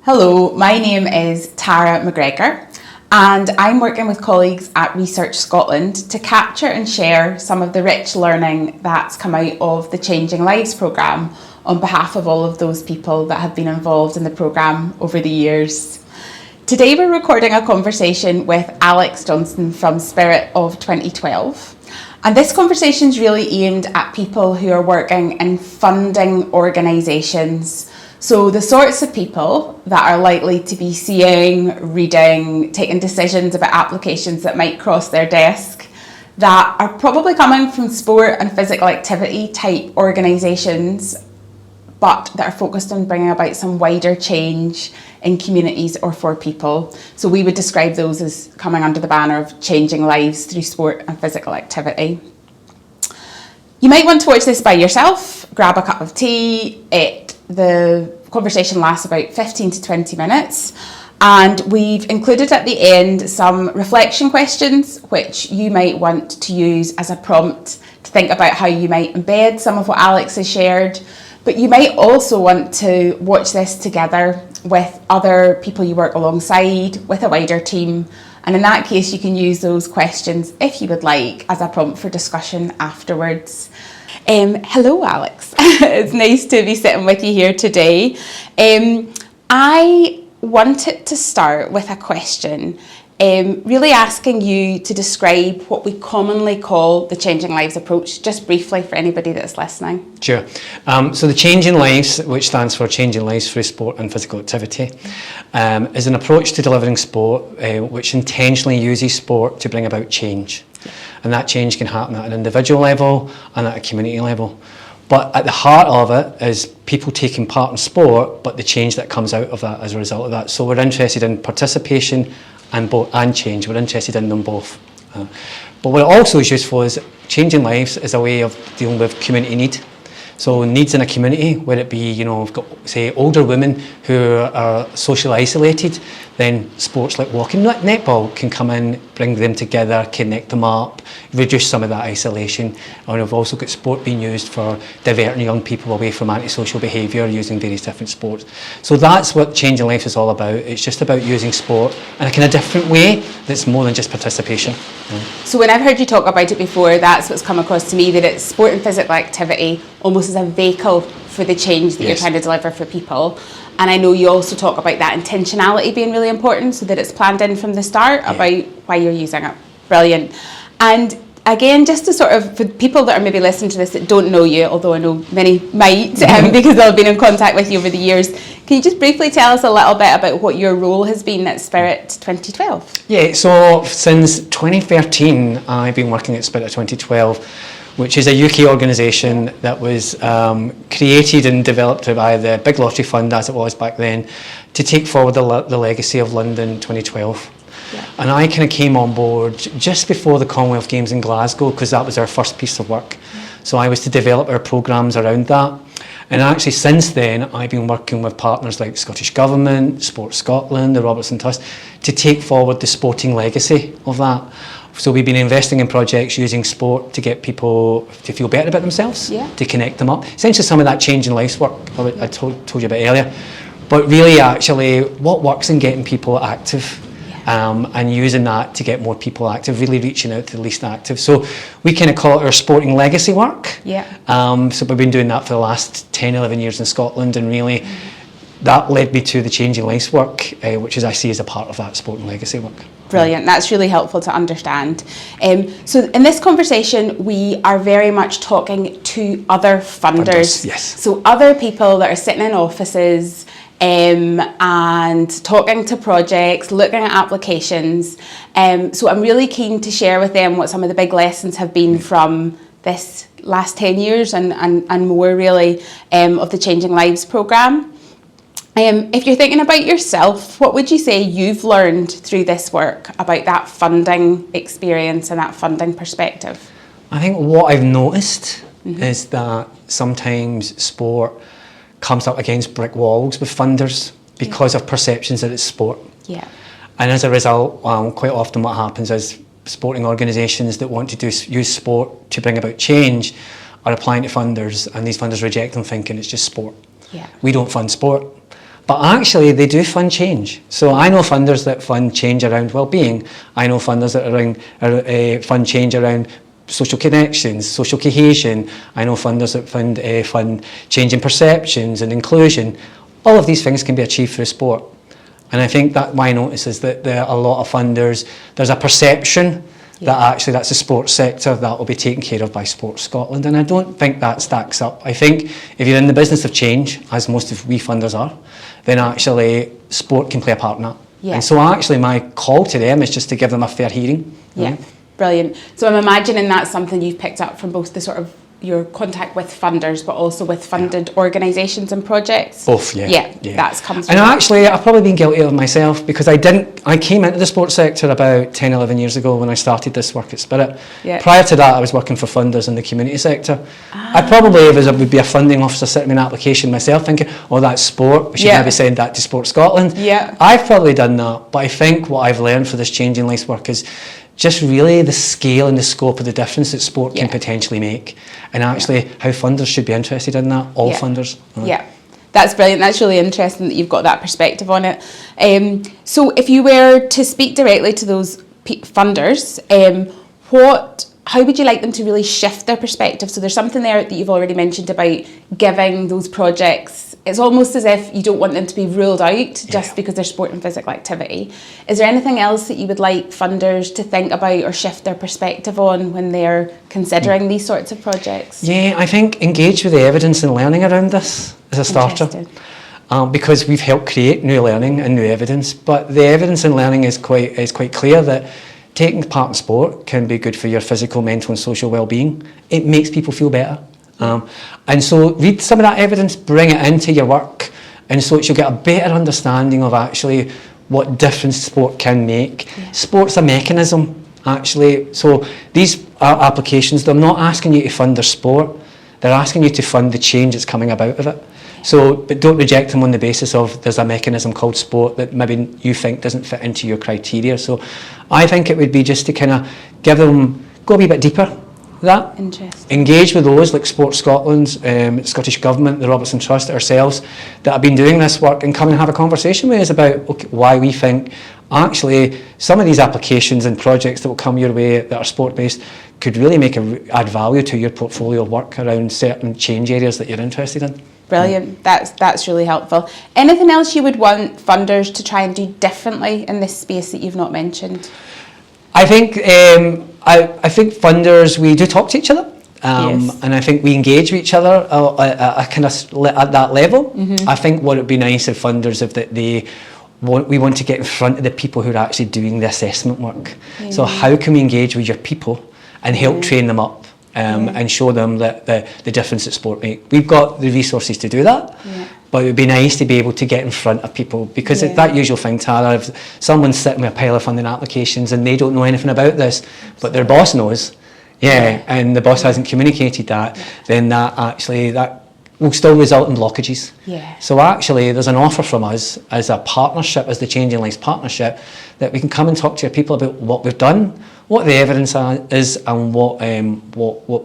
Hello, my name is Tara McGregor and I'm working with colleagues at Research Scotland to capture and share some of the rich learning that's come out of the Changing Lives programme on behalf of all of those people that have been involved in the programme over the years. Today we're recording a conversation with Alex Johnston from Spirit of 2012. And this conversation is really aimed at people who are working in funding organisations. So the sorts of people that are likely to be seeing, reading, taking decisions about applications that might cross their desk that are probably coming from sport and physical activity type organisations, but that are focused on bringing about some wider change in communities or for people. So we would describe those as coming under the banner of changing lives through sport and physical activity. You might want to watch this by yourself, grab a cup of tea. The conversation lasts about 15 to 20 minutes. And we've included at the end some reflection questions, which you might want to use as a prompt to think about how you might embed some of what Alex has shared. But you might also want to watch this together with other people you work alongside, with a wider team. And in that case, you can use those questions, if you would like, as a prompt for discussion afterwards. Hello, Alex. It's nice to be sitting with you here today. I wanted to start with a question, really asking you to describe what we commonly call the Changing Lives approach, just briefly for anybody that's listening. Sure. So the Changing Lives, which stands for Changing Lives through Sport and Physical Activity, is an approach to delivering sport which intentionally uses sport to bring about change. And that change can happen at an individual level and at a community level. But at the heart of it is people taking part in sport, but the change that comes out of that as a result of that. So we're interested in participation and change. We're interested in them both. But what it also is useful is Changing Lives is a way of dealing with community need. So needs in a community, whether it be, we've got, say, older women who are socially isolated, then sports like walking, netball can come in, bring them together, connect them up, reduce some of that isolation. And we've also got sport being used for diverting young people away from antisocial behaviour using various different sports. So that's what Changing Lives is all about. It's just about using sport in a kind of different way that's more than just participation. So when I've heard you talk about it before, that's what's come across to me, that it's sport and physical activity almost as a vehicle for the change that you're trying to deliver for people. And I know you also talk about that intentionality being really important, so that it's planned in from the start about why you're using it. Brilliant. And again, just to sort of, for people that are maybe listening to this that don't know you, although I know many might, because they've been in contact with you over the years, can you just briefly tell us a little bit about what your role has been at Spirit 2012? Yeah, so since 2013, I've been working at Spirit 2012, which is a UK organisation that was created and developed by the Big Lottery Fund, as it was back then, to take forward the legacy of London 2012. Yeah. And I kind of came on board just before the Commonwealth Games in Glasgow, because that was our first piece of work. So I was to develop our programmes around that. And actually since then, I've been working with partners like the Scottish Government, Sport Scotland, the Robertson Trust, to take forward the sporting legacy of that. So we've been investing in projects using sport to get people to feel better about themselves, to connect them up. Essentially some of that Changing Lives work I told you about earlier. But really actually what works in getting people active and using that to get more people active, really reaching out to the least active. So we kind of call it our sporting legacy work. So we've been doing that for the last 10, 11 years in Scotland, and really that led me to the Changing Lives work, which is I see as a part of that sporting legacy work. Brilliant, that's really helpful to understand. So in this conversation, we are very much talking to other funders. Yes. So other people that are sitting in offices and talking to projects, looking at applications. So I'm really keen to share with them what some of the big lessons have been from this last 10 years and more really of the Changing Lives programme. If you're thinking about yourself, what would you say you've learned through this work about that funding experience and that funding perspective? I think what I've noticed is that sometimes sport comes up against brick walls with funders because of perceptions that it's sport. And as a result, quite often what happens is sporting organisations that want to use sport to bring about change are applying to funders, and these funders reject them thinking it's just sport. We don't fund sport. But actually, they do fund change. So I know funders that fund change around well-being. I know funders that fund change around social connections, social cohesion. I know funders that fund change in perceptions and inclusion. All of these things can be achieved through sport. And I think that my notice is that there are a lot of funders, there's a perception that actually that's the sports sector that will be taken care of by Sports Scotland, and I don't think that stacks up. I think if you're in the business of change, as most of we funders are, then actually sport can play a part in that. And so actually my call to them is just to give them a fair hearing. Yeah, brilliant. So I'm imagining that's something you've picked up from both the sort of your contact with funders, but also with funded organisations and projects. Both, that's comes. And actually, I've probably been guilty of myself because I came into the sports sector about 10, 11 years ago when I started this work at Spirit. Prior to that, I was working for funders in the community sector. I probably, if I would be a funding officer sitting in an application myself, thinking, "Oh, that's sport. We should maybe send that to Sports Scotland." I've probably done that, but I think what I've learned for this changing lives work is just really the scale and the scope of the difference that sport can potentially make, and actually how funders should be interested in that, all funders. That's brilliant. That's really interesting that you've got that perspective on it. So if you were to speak directly to those funders, how would you like them to really shift their perspective? So there's something there that you've already mentioned about giving those projects. It's almost as if you don't want them to be ruled out just because they're sport and physical activity. Is there anything else that you would like funders to think about or shift their perspective on when they're considering these sorts of projects? Yeah, I think engage with the evidence and learning around this as a starter. Because we've helped create new learning and new evidence, but the evidence and learning is quite clear that taking part in sport can be good for your physical, mental and social well-being. It makes people feel better. And so read some of that evidence, bring it into your work, and so you'll get a better understanding of actually what difference sport can make. Sport's a mechanism, actually. So these applications, they're not asking you to fund their sport, they're asking you to fund the change that's coming about of it. So, but don't reject them on the basis of there's a mechanism called sport that maybe you think doesn't fit into your criteria. So I think it would be just to kind of give them, go a wee bit deeper. That. Engage with those like Sports Scotland, Scottish Government, the Robertson Trust, ourselves that have been doing this work, and come and have a conversation with us about why we think actually some of these applications and projects that will come your way that are sport based could really add value to your portfolio of work around certain change areas that you're interested in. Brilliant. That's really helpful. Anything else you would want funders to try and do differently in this space that you've not mentioned? I think I think funders, we do talk to each other, and I think we engage with each other at that level. I think what would be nice if funders we want to get in front of the people who are actually doing the assessment work. So how can we engage with your people and help train them up and show them the difference that sport makes? We've got the resources to do that. But it would be nice to be able to get in front of people, because it's that usual thing, Tara, if someone's sitting with a pile of funding applications and they don't know anything about this, but their boss knows, and the boss hasn't communicated that, then that will still result in blockages. So actually there's an offer from us as a partnership, as the Changing Lives Partnership, that we can come and talk to your people about what we've done, what the evidence is, and what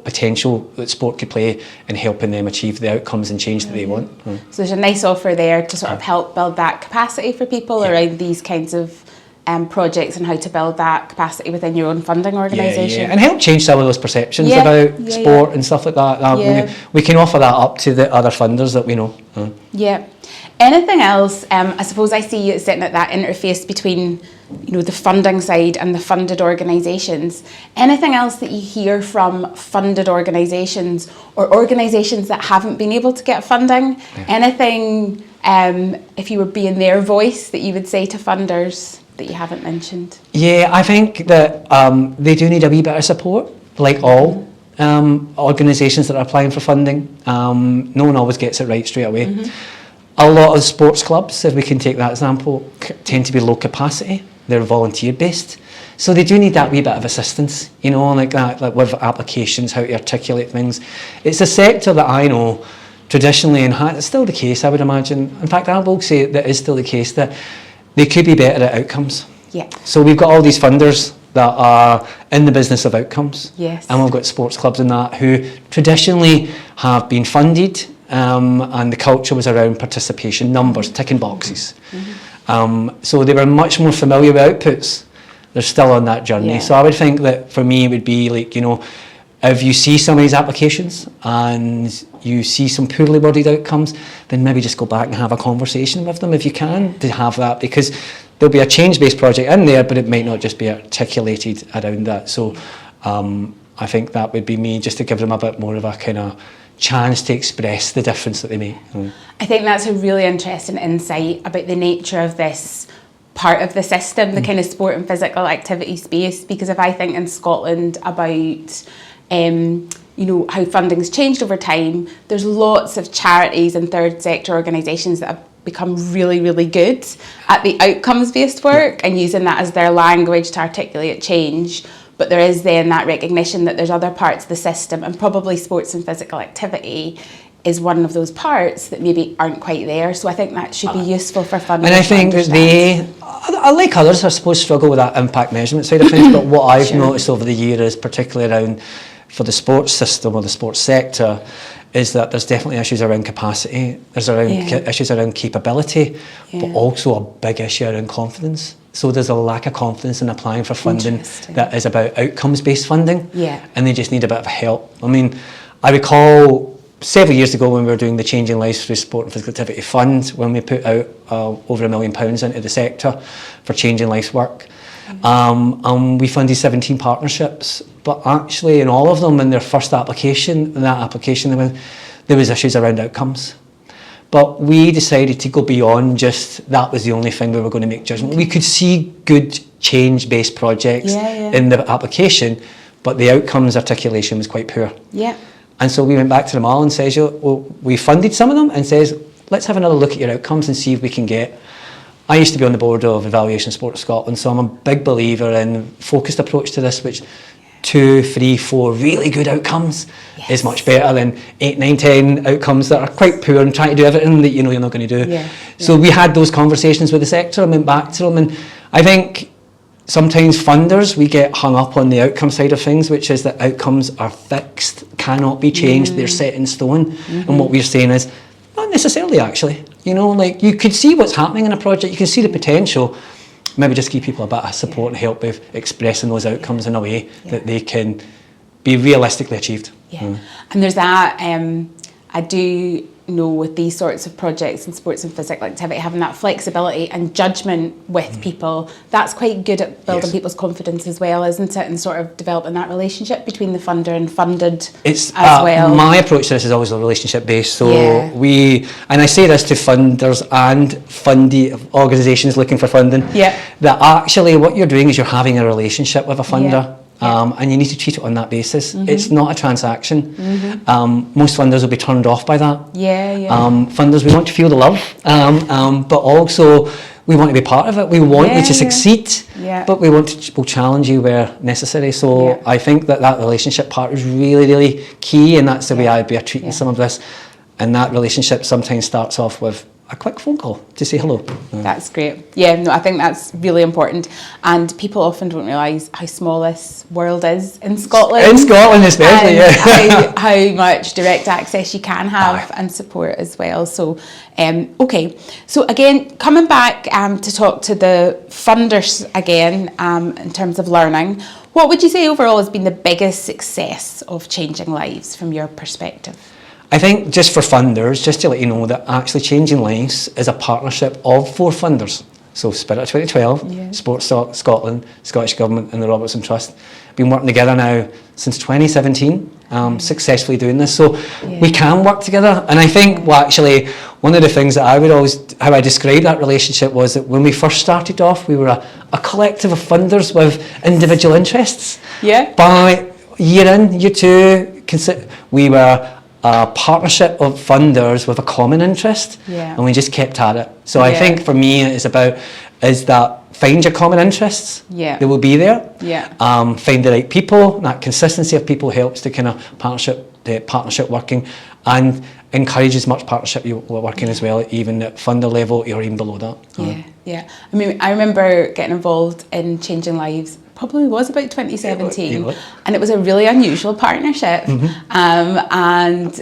potential that sport could play in helping them achieve the outcomes and change that they want. So there's a nice offer there to sort of help build that capacity for people around these kinds of projects, and how to build that capacity within your own funding organisation. And help change some of those perceptions about sport and stuff like that. We can offer that up to the other funders that we know. Anything else? I suppose I see you sitting at that interface between the funding side and the funded organisations. Anything else that you hear from funded organisations or organisations that haven't been able to get funding? Anything, if you were being their voice, that you would say to funders that you haven't mentioned? I think that they do need a wee bit of support, like all organisations that are applying for funding. No one always gets it right straight away. A lot of sports clubs, if we can take that example, tend to be low capacity. They're volunteer based, so they do need that wee bit of assistance, like that, like with applications, how to articulate things. It's a sector that I know traditionally, and it's still the case, I would imagine. In fact, I will say that is still the case, that they could be better at outcomes. So we've got all these funders that are in the business of outcomes, and we've got sports clubs and that who traditionally have been funded and the culture was around participation, numbers, ticking boxes. So they were much more familiar with outputs. They're still on that journey. Yeah. So I would think that for me it would be like, you know, if you see some of these applications and you see some poorly worded outcomes, then maybe just go back and have a conversation with them if you can, to have that, because there'll be a change-based project in there, but it might not just be articulated around that. So I think that would be me, just to give them a bit more of a kind of chance to express the difference that they make. I think that's a really interesting insight about the nature of this part of the system, the kind of sport and physical activity space, because if I think in Scotland about you know, how funding's changed over time, there's lots of charities and third sector organisations that have become really, really good at the outcomes-based work and using that as their language to articulate change. But there is then that recognition that there's other parts of the system, and probably sports and physical activity is one of those parts that maybe aren't quite there. So I think that should be useful for funders. And I think that they, like others, I suppose, struggle with that impact measurement side of things. But what I've noticed over the year is, particularly around for the sports system or the sports sector, is that there's definitely issues around capacity, there's issues around capability, but also a big issue around confidence. So there's a lack of confidence in applying for funding that is about outcomes-based funding, and they just need a bit of help. I mean, I recall several years ago when we were doing the Changing Lives Through Sport and Physical Activity Fund, when we put out over £1 million into the sector for Changing Lives work. And we funded 17 partnerships, but actually in all of them, in their first application, there was issues around outcomes. But we decided to go beyond just that was the only thing we were going to make judgment. We could see good change-based projects in the application, but the outcomes articulation was quite poor. And so we went back to them all and says, well, we funded some of them, and says, let's have another look at your outcomes and see if we can get. I used to be on the board of Evaluation Sport Scotland, so I'm a big believer in focused approach to this, which 2, 3, 4 really good outcomes is much better than 8, 9, 10 outcomes that are quite poor and trying to do everything that you know you're not going to do. So we had those conversations with the sector and went back to them, and I think sometimes funders, we get hung up on the outcome side of things, which is that outcomes are fixed, cannot be changed, they're set in stone. And what we're saying is, not necessarily actually. You know, like you could see what's happening in a project, you can see the potential, maybe just give people a bit of support and help with expressing those outcomes in a way that they can be realistically achieved. And there's that, I do know with these sorts of projects in sports and physical activity, having that flexibility and judgment with people, that's quite good at building people's confidence as well, isn't it? And sort of developing that relationship between the funder and funded as well. My approach to this is always a relationship based. So and I say this to funders and fundee organisations looking for funding, that actually what you're doing is you're having a relationship with a funder. And you need to treat it on that basis. It's not a transaction. Most funders will be turned off by that. Funders, we want to feel the love, but also we want to be part of it. We want you to succeed, but we'll challenge you where necessary. So I think that relationship part is really, really key, and that's the way I'd be treating some of this. And that relationship sometimes starts off with a quick phone call to say hello. That's great. I think that's really important. And people often don't realise how small this world is in Scotland. In Scotland especially, how much direct access you can have and support as well. So, okay. So again, coming back to talk to the funders again in terms of learning, what would you say overall has been the biggest success of Changing Lives from your perspective? I think just for funders, just to let you know that actually Changing Lives is a partnership of 4 funders. So Spirit of 2012, Sports Scotland, Scottish Government and the Robertson Trust. Been working together now since 2017, successfully doing this. So we can work together. And I think, one of the things that I would always, how I describe that relationship was that when we first started off, we were a collective of funders with individual interests. By year in, year two, we were a partnership of funders with a common interest, and we just kept at it. So I think for me it's about find your common interests, they will be there, find the right people. That consistency of people helps to kind of partnership working, and encourage as much partnership working as well, even at funder level or even below that. I mean, I remember getting involved in Changing Lives probably was about 2017, Yeah. and it was a really unusual partnership. And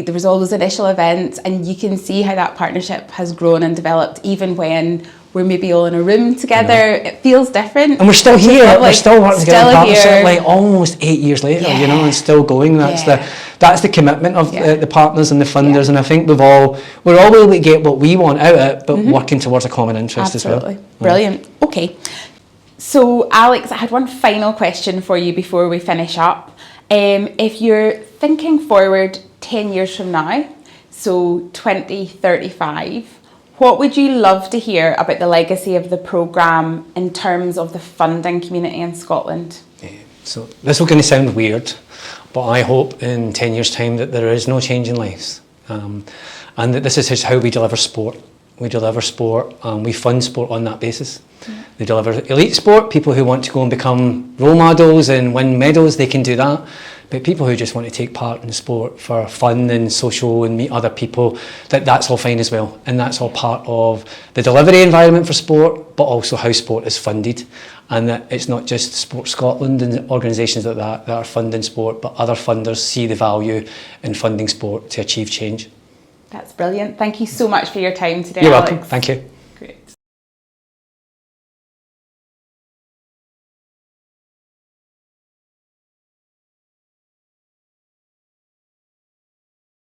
there was all those initial events, and you can see how that partnership has grown and developed, even when we're maybe all in a room together. It feels different. And we're still which is here. lovely. We're still working together in partnership, here. like almost 8 years later, you know, Yeah. and still going. That's the commitment of the partners and the funders, and I think we're all able to get what we want out of it, but working towards a common interest as well. Absolutely. Brilliant. Okay. So, Alex, I had one final question for you before we finish up. If you're thinking forward 10 years from now, so 2035, what would you love to hear about the legacy of the programme in terms of the funding community in Scotland? So this is going to sound weird, but I hope in 10 years' time that there is no change in lives, and that this is just how we deliver sport. We deliver sport, we fund sport on that basis. They deliver elite sport, people who want to go and become role models and win medals, they can do that. But people who just want to take part in sport for fun and social and meet other people, that's all fine as well. And that's all part of the delivery environment for sport, but also how sport is funded. And that it's not just Sport Scotland and organisations like that are funding sport, but other funders see the value in funding sport to achieve change. That's brilliant. Thank you so much for your time today, You're Alex. welcome. Thank you.